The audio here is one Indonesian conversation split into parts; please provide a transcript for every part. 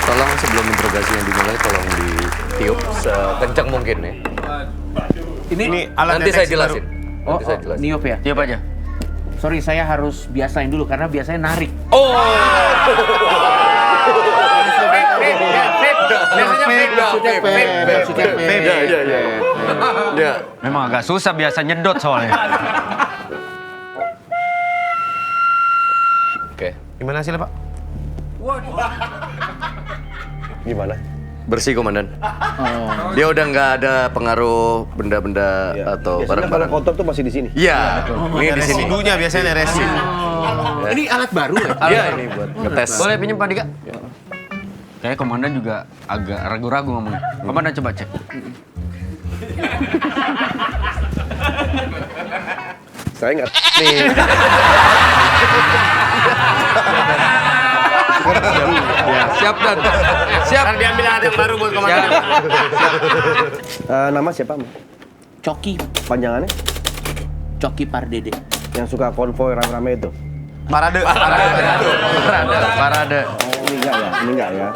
Tolong sebelum interogasi yang dimulai, tolong ditiup sekencang mungkin ya. Ini alat Nanti saya deteksi jelasin. Oh, Nanti saya jelasin. niup ya? Siapa aja? Sorry, saya harus biasain dulu karena biasanya narik. Oh. Ya. Memang agak susah biasa nyedot soalnya. Oke. Gimana hasilnya, Pak? Gimana? Bersih, Komandan. Oh. Dia udah nggak ada pengaruh benda-benda atau Biasanya kalau barang-barang. kotor tuh masih di sini. Iya, ini di sini. Residunya biasanya ada residu. Ini alat baru ya? Iya, ini buat ngetes. Boleh pinjam Pak Dika? Kayaknya komandan juga agak ragu-ragu ngomongnya. Komandan coba cek. Saya nggak. Nih. Siap dan siap. Ntar diambil ada yang baru buat komandan. Nama siapa? Coki, Panjangannya? Coki Pardede. Yang suka konvoy rame-rame itu? Parade. Parade. Oh, ini enggak ya? Ini enggak ya?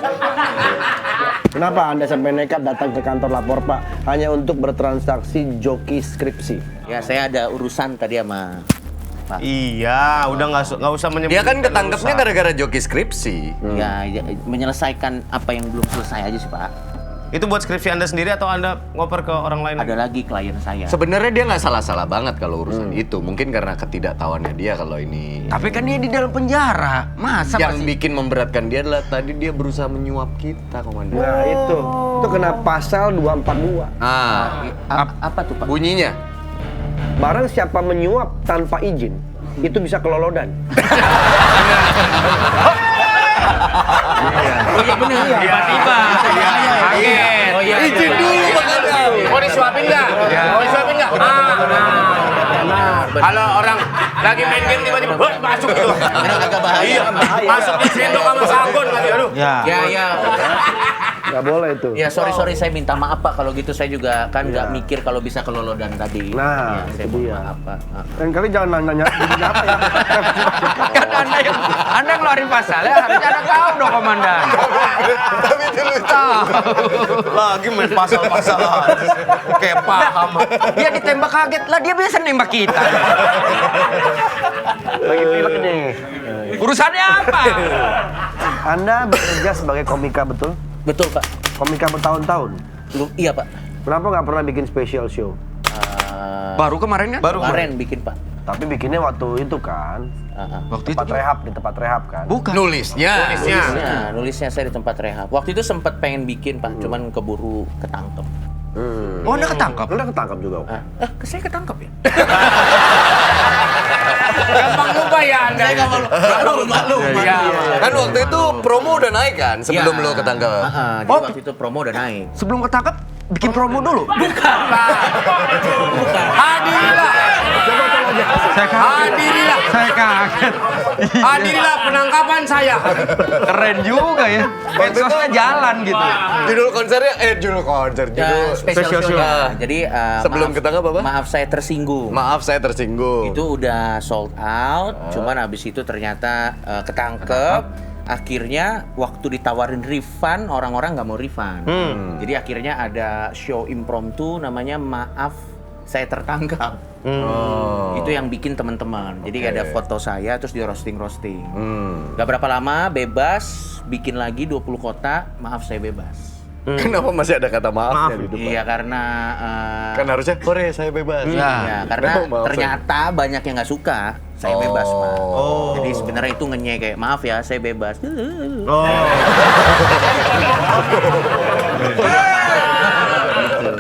Kenapa Anda sampai nekat datang ke kantor lapor Pak hanya untuk bertransaksi joki skripsi? Ya, saya ada urusan tadi sama Pak. Iya, udah nggak usah menyebut. Dia kan ketangkepnya gara-gara joki skripsi. Ya, menyelesaikan apa yang belum selesai aja sih, Pak. Itu buat skripsi Anda sendiri atau Anda ngoper ke orang lain? Ada lagi klien saya. Sebenarnya dia nggak salah-salah banget kalau urusan itu. Mungkin karena ketidaktahuannya dia kalau ini. Tapi kan dia di dalam penjara. Masa Yang masih... bikin memberatkan dia adalah tadi dia berusaha menyuap kita, Komandan. Nah itu kena pasal 242. Apa tuh, Pak? Bunyinya. Barang siapa menyuap tanpa izin, itu bisa kelolodan. Oh iya benar. Tiba-tiba. Kaget. Oh iya. Izin dulu makanya. Mau disuapin nggak? Mau disuapin nggak? Kalau orang lagi main game tiba-tiba, masuk gitu. Agak bahaya. Masuk di sendok sama sabun lagi, aduh. Ya. Nggak boleh itu. Ya, sorry saya minta maaf Pak kalau gitu saya juga kan nggak mikir kalau bisa kelolodan tadi. Nah, ya, saya itu mohon dia. maaf Pak. Dan kali jangan nanya apa ya. Kan anda ngeluarin pasalnya, harusnya Anda tahu dong komandan. Tapi itu lucu. Lagi main pasal-pasal kayak paham. Dia ditembak kaget lah, dia biasa nembak kita. Lagi pilek nih. Urusannya apa? Anda bekerja sebagai komika betul? Betul Pak. Komika bertahun-tahun. Iya Pak. Kenapa nggak pernah bikin special show? Baru kemarin kan? Kemarin bikin Pak. Tapi bikinnya waktu itu kan, Waktu itu. di tempat rehab kan. Bukan. Nulisnya. Nulisnya saya di tempat rehab. Waktu itu sempat pengen bikin Pak, cuman keburu ketangkep. Oh, Anda ketangkap? Anda ketangkap juga. Saya ketangkep ya? Gampang lupa ya Anda. Saya nggak malu. Iya. Kan waktu itu promo udah naik kan sebelum lo ketangkep. Jadi waktu itu promo udah naik. Sebelum ketangkap, bikin promo dulu. Hadirilah. Saya kaget. Hadirilah. Saya kaget. Hadirilah penangkapan saya. Keren juga ya. Medsosnya jalan gitu. Judul konsernya, judul konser, judul Special show. Jadi Sebelum ketangkep apa? Maaf saya tersinggung. Maaf saya tersinggung. Itu udah sold out, cuman habis itu ternyata ketangkep. Akhirnya waktu ditawarin refund, orang-orang nggak mau refund. Jadi akhirnya ada show impromptu namanya Maaf Saya Tertangkap. Itu yang bikin teman-teman. Jadi ada foto saya terus di roasting. Gak berapa lama bebas, bikin lagi 20 kota, Maaf Saya Bebas. Kenapa masih ada kata maafnya di depan? Iya karena Kan harusnya Korea saya bebas. ya, karena Maaf, ternyata banyak yang nggak suka saya bebas Pak. Jadi sebenarnya itu ngenyek kayak maaf ya saya bebas.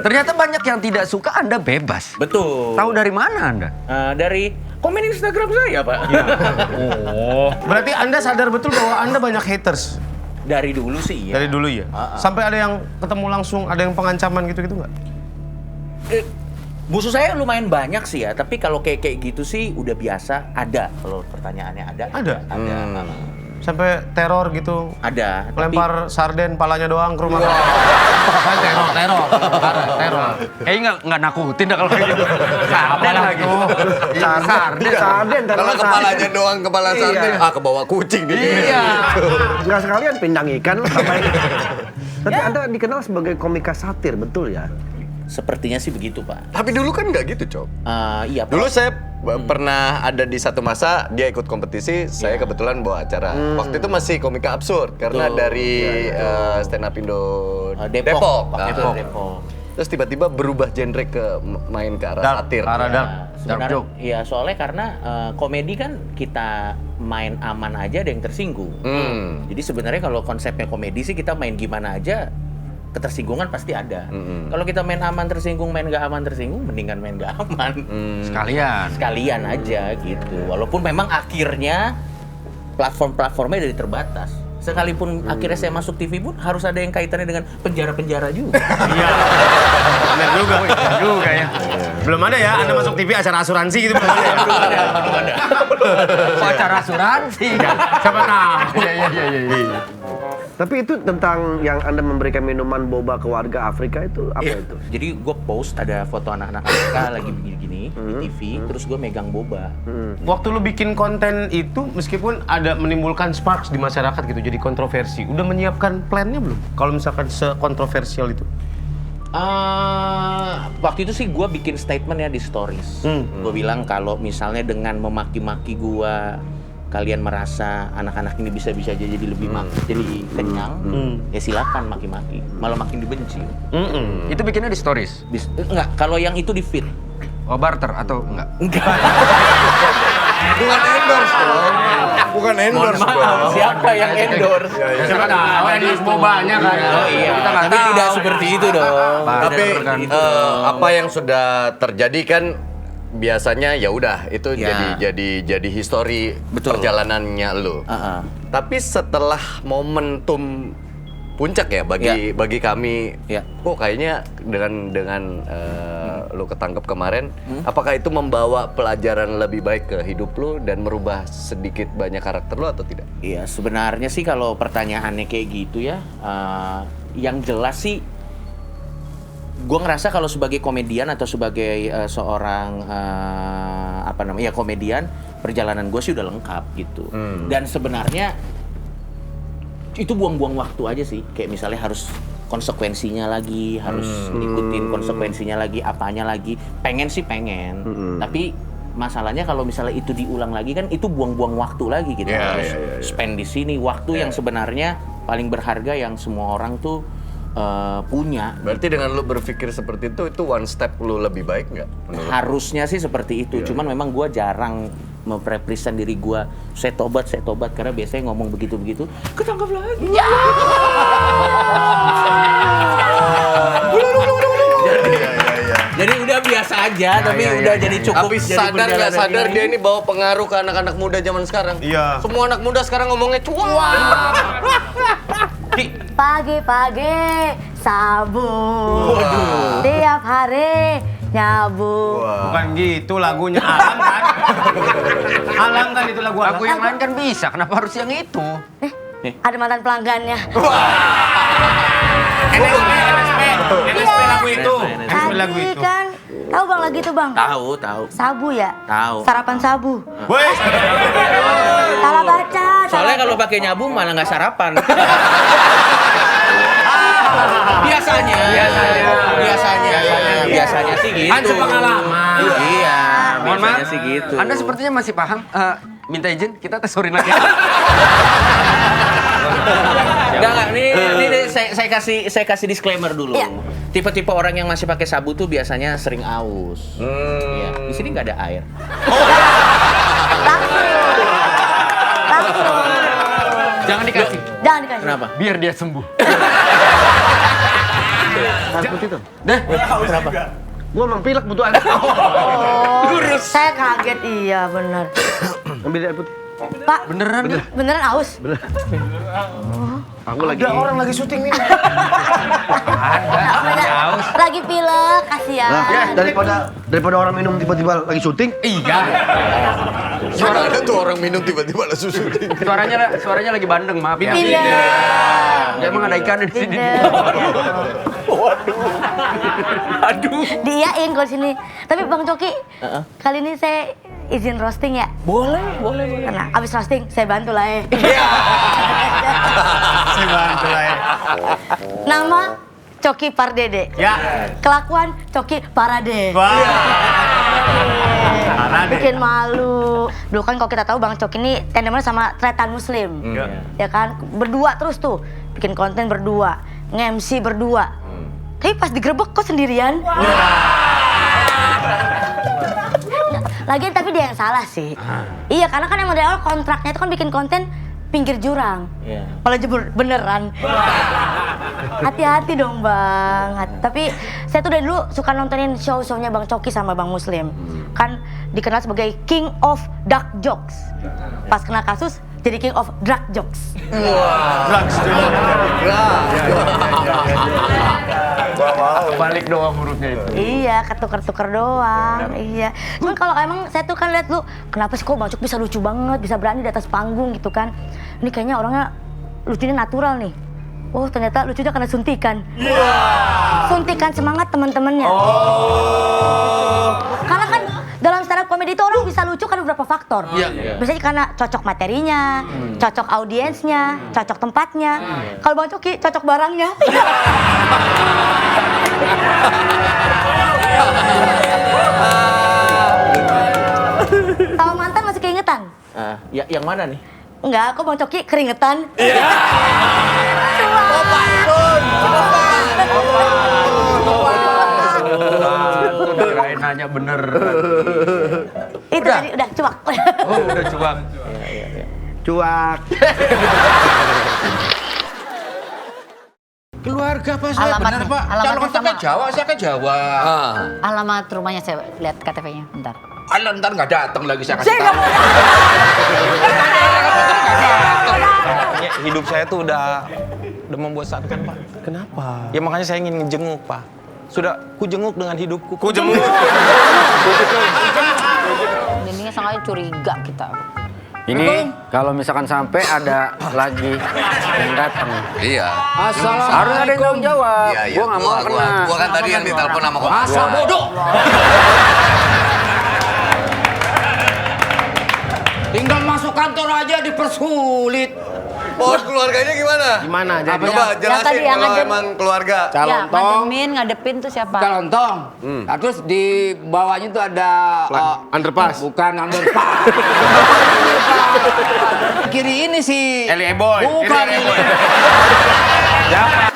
Ternyata banyak yang tidak suka Anda bebas. Betul. Tahu dari mana Anda? Dari komen Instagram saya Pak. Berarti Anda sadar betul bahwa Anda banyak haters Dari dulu sih ya. dari dulu ya? Sampai ada yang ketemu langsung, ada yang pengancaman gitu-gitu nggak? Musuh saya lumayan banyak sih ya, tapi kalau kayak gitu sih udah biasa. Ada, kalau pertanyaannya ada. Ada? Ada. sampai teror gitu. Ada. Lempar sarden palanya doang ke rumah. Kan teror. Kayaknya nggak nakutin dah kalau kayak gitu. Sarden lagi. Sarden Kalau kepalanya doang, kepala sarden, ke bawah kucing nih. Iya. Nggak sekalian pindang ikan lo tambahin. Tapi Anda dikenal sebagai komika satir, betul ya? Sepertinya sih begitu, Pak. Tapi dulu kan nggak gitu, Cok. Iya, Pak. Dulu saya pernah ada di satu masa dia ikut kompetisi, saya kebetulan bawa acara. Waktu itu masih komika absurd karena dari stand up Indo Depok. Depok. Terus tiba-tiba berubah genre ke main ke arah satir. Arah dark. Sebenarnya, joke. iya soalnya karena komedi kan kita main aman aja ada yang tersinggung. Jadi sebenarnya kalau konsepnya komedi sih kita main gimana aja ketersinggungan pasti ada. Kalau kita main aman tersinggung, main gak aman tersinggung, mendingan main gak aman. Sekalian aja gitu. Walaupun memang akhirnya platform-platformnya jadi terbatas. Sekalipun akhirnya saya masuk TV pun harus ada yang kaitannya dengan penjara-penjara juga. Iya. Benar juga ya. Belum ada ya, Anda masuk TV acara asuransi gitu belum ada. Belum ada. Acara asuransi. Siapa tahu. Iya. Tapi itu tentang yang Anda memberikan minuman boba ke warga Afrika itu apa itu? Jadi gue post ada foto anak-anak Afrika lagi begini di TV, terus gue megang boba. Waktu lu bikin konten itu, meskipun ada menimbulkan sparks di masyarakat gitu, jadi kontroversi. Udah menyiapkan plannya belum? Kalau misalkan sekontroversial itu? Waktu itu sih gue bikin statement ya di stories. Gue bilang kalau misalnya dengan memaki-maki gue, kalian merasa anak-anak ini bisa-bisa jadi lebih jadi kenyang, ya silakan maki-maki. Malah makin dibenci. Itu bikinnya di stories? Enggak, kalau yang itu di feed. Oh, barter atau enggak? Bukan endorse dong. Bukan endorse dong. Siapa yang endorse? Siapa tahu endorse bobanya kan. Oh iya, tapi tidak seperti itu dong. Tapi apa yang sudah terjadi kan biasanya ya udah itu Ya. jadi histori Betul. perjalanannya lu. Tapi setelah momentum puncak ya bagi kami, kok kayaknya dengan lu ketangkep kemarin, apakah itu membawa pelajaran lebih baik ke hidup lu dan merubah sedikit banyak karakter lu atau tidak? Iya, sebenarnya sih kalau pertanyaannya kayak gitu ya, yang jelas sih gue ngerasa kalau sebagai komedian atau sebagai seorang komedian, perjalanan gue sih udah lengkap gitu. Dan sebenarnya itu buang-buang waktu aja sih. Kayak misalnya harus konsekuensinya lagi, harus ngikutin konsekuensinya lagi, apanya lagi. Pengen sih pengen, tapi masalahnya kalau misalnya itu diulang lagi kan itu buang-buang waktu lagi gitu. Harus spend di sini waktu yang sebenarnya paling berharga yang semua orang tuh punya. Berarti dengan lu berpikir seperti itu one step lu lebih baik nggak? Harusnya sih seperti itu. Cuman memang gue jarang mempresent diri gue. Saya tobat karena biasanya ngomong begitu-begitu ketangkap lagi. Ya! Jadi udah biasa aja, tapi udah jadi cukup. Tapi jadi sadar nggak perjalanan sadar ini. dia ini bawa pengaruh ke anak-anak muda zaman sekarang. Iya. Semua anak muda sekarang ngomongnya cuan. Pagi-pagi sabu, tiap hari nyabu. Bukan gitu lagunya Alam kan? Alam kan itu lagu Alam. Lagu yang lain kan bisa, kenapa harus yang itu? Ada mantan pelanggannya. NSP lagu itu. NSP lagu Tadi itu. kan, tahu bang lagi itu bang? Tahu. Sabu ya? Tahu. Sarapan sabu. Woi. Salah baca. Soalnya kalau pakai nyabung malah nggak sarapan. Biasanya sih gitu. Kan sepengalaman. Iya, Mohon biasanya maaf, sih gitu. Anda sepertinya masih paham. Minta izin, kita tesorin lagi. Enggak, ini saya kasih disclaimer dulu. Iya. Tipe-tipe orang yang masih pakai sabu tuh biasanya sering aus. Iya, di sini nggak ada air. Langsung. Jangan dikasih, Jangan dikasih. Kenapa? biar dia sembuh. Air putih tuh. Kenapa? Gua emang pilek butuh air. Saya kaget, iya benar. Ambil air putih. Pak, Beneran? aus? Aku lagi. Ada orang lagi syuting nih. Lagi pilek, kasihan. Nah, daripada orang minum tiba-tiba lagi syuting. Iya. Suara ada tuh orang minum tiba-tiba ada susu. Suaranya lagi bandeng, maaf ya. Iya. Ya, emang ada ikan di sini. Aduh. Diiyain kalau sini. Tapi Bang Coki, kali ini saya izin roasting ya. Boleh. Nah, abis roasting saya bantu lah ya. Saya bantu lah ya. Nama Coki Pardede. Ya. Kelakuan Coki Parade. Wah. Parade. Bikin malu. Dulu kan kalau kita tahu Bang Coki ini tandeman sama Tretan Muslim. Ya kan? Berdua terus tuh. Bikin konten berdua. Nge-MC berdua. Tapi pas digerebek kok sendirian. Lagian tapi dia yang salah sih. Iya, karena kan emang dari awal kontraknya itu kan bikin konten pinggir jurang. Malah jebur beneran. Hati-hati dong Bang. Tapi saya tuh dari dulu suka nontonin show-shownya Bang Coki sama Bang Muslim. Kan dikenal sebagai King of Dark Jokes. Pas kena kasus jadi King of Drug Jokes. Drugs juga. Balik doang hurufnya itu. Iya, ketuker-tuker doang. Iya. Cuman kalau emang saya tuh kan lihat lu, kenapa sih kok Bang Coki bisa lucu banget, bisa berani di atas panggung gitu kan. Ini kayaknya orangnya lucunya natural nih. Oh, ternyata lucunya karena suntikan. Suntikan semangat teman-temannya. Karena kan dalam stand up comedy itu orang bisa lucu kan beberapa faktor. Biasanya karena cocok materinya, cocok audiensnya, cocok tempatnya. Kalau Bang Coki cocok barangnya. Tahu mantan masih keingetan? Yang mana nih? Enggak, kok Bang Coki keringetan? Kirain nanya bener. Itu tadi udah cuak. Oh, udah cuang. Cuak. Keluarga Pak saya Alamatnya, benar Pak. alamatnya Calon kontaknya sama. Jawa, saya kan Jawa. Alamat rumahnya saya lihat KTP-nya, bentar. Alah ntar nggak datang lagi saya kasih tahu. Hidup saya tuh udah membosankan, Pak. Kenapa? Ya makanya saya ingin ngejenguk, Pak. Sudah ku jenguk dengan hidupku. Jadinya sangat curiga kita. Ini kalau misalkan sampai ada lagi yang datang. Iya. Harus ada yang tanggung jawab. Iya, iya. Gua nggak mau kena. Gua kan tadi yang ditelepon sama kok. Asal bodoh. Tinggal masuk kantor aja dipersulit. Bos keluarganya gimana? Gimana jadi? Coba jelasin tadi yang kalau ngadep- emang keluarga. Ya, ngademin, ngadepin tuh siapa? Kalontong. Nah, terus di bawahnya tuh ada Underpass. bukan underpass. Kiri ini sih. Eli Eboy. Bukan Eli ini. Eboy.